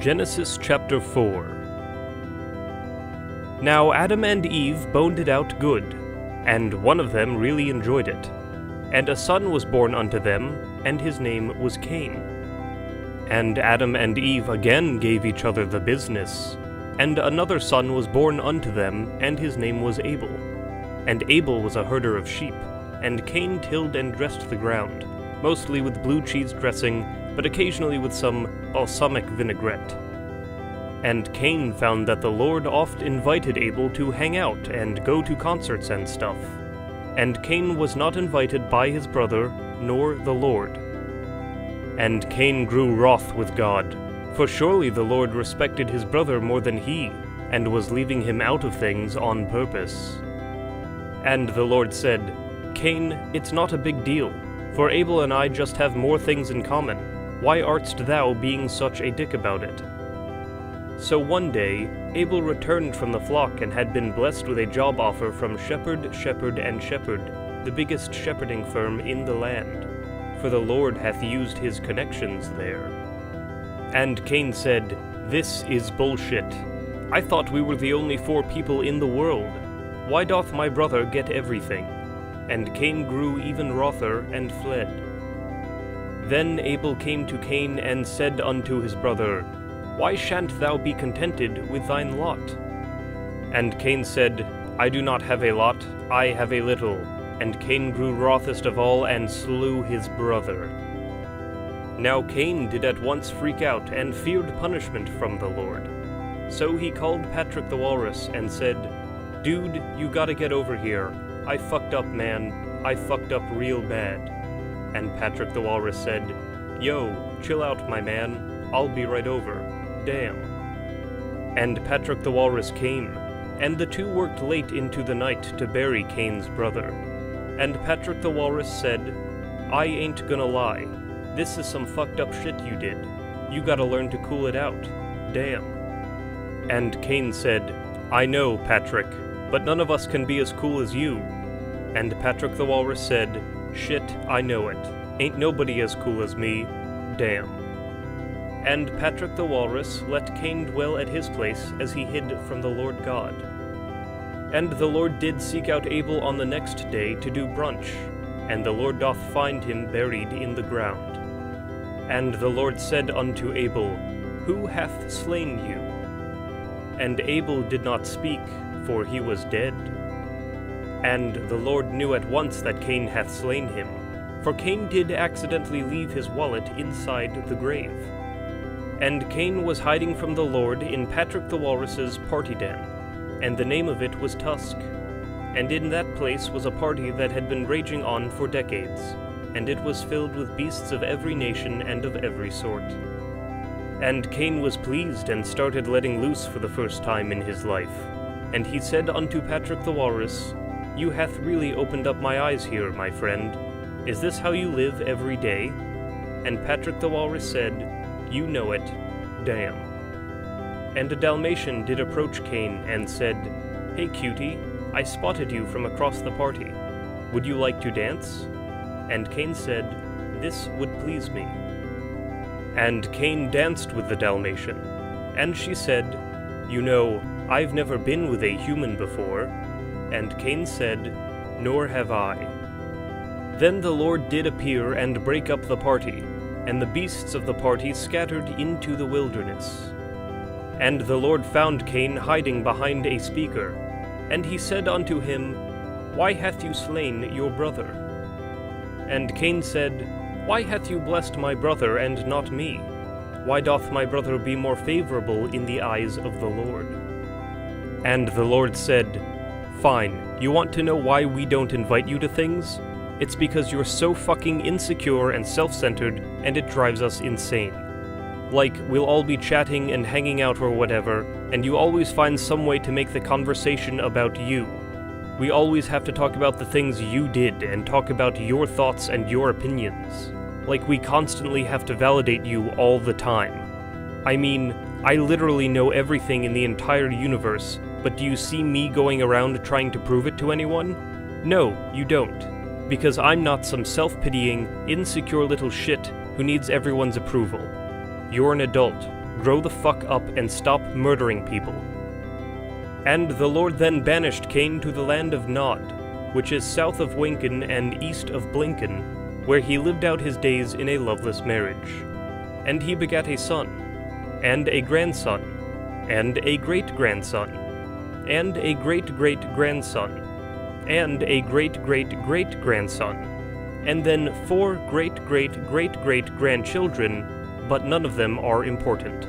Genesis chapter 4. Now Adam and Eve boned it out good, and one of them really enjoyed it. And a son was born unto them, and his name was Cain. And Adam and Eve again gave each other the business, and another son was born unto them, and his name was Abel. And Abel was a herder of sheep, and Cain tilled and dressed the ground, mostly with blue cheese dressing, but occasionally with some balsamic vinaigrette. And Cain found that the Lord oft invited Abel to hang out and go to concerts and stuff. And Cain was not invited by his brother, nor the Lord. And Cain grew wroth with God, for surely the Lord respected his brother more than he, and was leaving him out of things on purpose. And the Lord said, Cain, it's not a big deal, for Abel and I just have more things in common. Why art'st thou being such a dick about it? So one day, Abel returned from the flock and had been blessed with a job offer from Shepherd, and Shepherd, the biggest shepherding firm in the land, for the Lord hath used his connections there. And Cain said, This is bullshit. I thought we were the only 4 people in the world. Why doth my brother get everything? And Cain grew even wrother and fled. Then Abel came to Cain and said unto his brother, Why shan't thou be contented with thine lot? And Cain said, I do not have a lot, I have a little. And Cain grew wrothest of all and slew his brother. Now Cain did at once freak out and feared punishment from the Lord. So he called Patrick the Walrus and said, Dude, you gotta get over here. I fucked up, man. I fucked up real bad. And Patrick the Walrus said, Yo, chill out, my man. I'll be right over. Damn. And Patrick the Walrus came, and the two worked late into the night to bury Cain's brother. And Patrick the Walrus said, I ain't gonna lie. This is some fucked up shit you did. You gotta learn to cool it out. Damn. And Cain said, I know, Patrick, but none of us can be as cool as you. And Patrick the Walrus said, Shit, I know it. Ain't nobody as cool as me. Damn. And Patrick the Walrus let Cain dwell at his place as he hid from the Lord God. And the Lord did seek out Abel on the next day to do brunch, and the Lord doth find him buried in the ground. And the Lord said unto Abel, Who hath slain you? And Abel did not speak, for he was dead. And the Lord knew at once that Cain hath slain him, for Cain did accidentally leave his wallet inside the grave. And Cain was hiding from the Lord in Patrick the Walrus's party den, and the name of it was Tusk. And in that place was a party that had been raging on for decades, and it was filled with beasts of every nation and of every sort. And Cain was pleased and started letting loose for the first time in his life. And he said unto Patrick the Walrus, You hath really opened up my eyes here, my friend. Is this how you live every day? And Patrick the Walrus said, You know it. Damn. And a Dalmatian did approach Cain and said, Hey cutie, I spotted you from across the party. Would you like to dance? And Cain said, This would please me. And Cain danced with the Dalmatian. And she said, You know, I've never been with a human before. And Cain said, Nor have I. Then the Lord did appear and break up the party, and the beasts of the party scattered into the wilderness. And the Lord found Cain hiding behind a speaker, and he said unto him, Why hath you slain your brother? And Cain said, Why hath you blessed my brother and not me? Why doth my brother be more favorable in the eyes of the Lord? And the Lord said, Fine, you want to know why we don't invite you to things? It's because you're so fucking insecure and self-centered, and it drives us insane. Like, we'll all be chatting and hanging out or whatever, and you always find some way to make the conversation about you. We always have to talk about the things you did and talk about your thoughts and your opinions. Like we constantly have to validate you all the time. I mean, I literally know everything in the entire universe, but do you see me going around trying to prove it to anyone? No, you don't. Because I'm not some self-pitying, insecure little shit who needs everyone's approval. You're an adult. grow the fuck up and stop murdering people." And the Lord then banished Cain to the land of Nod, which is south of Winken and east of Blinken, where he lived out his days in a loveless marriage. And he begat a son, and a grandson, and a great-grandson, and a great-great-grandson, and a great-great-great-grandson, and then 4 great-great-great-great-grandchildren, but none of them are important.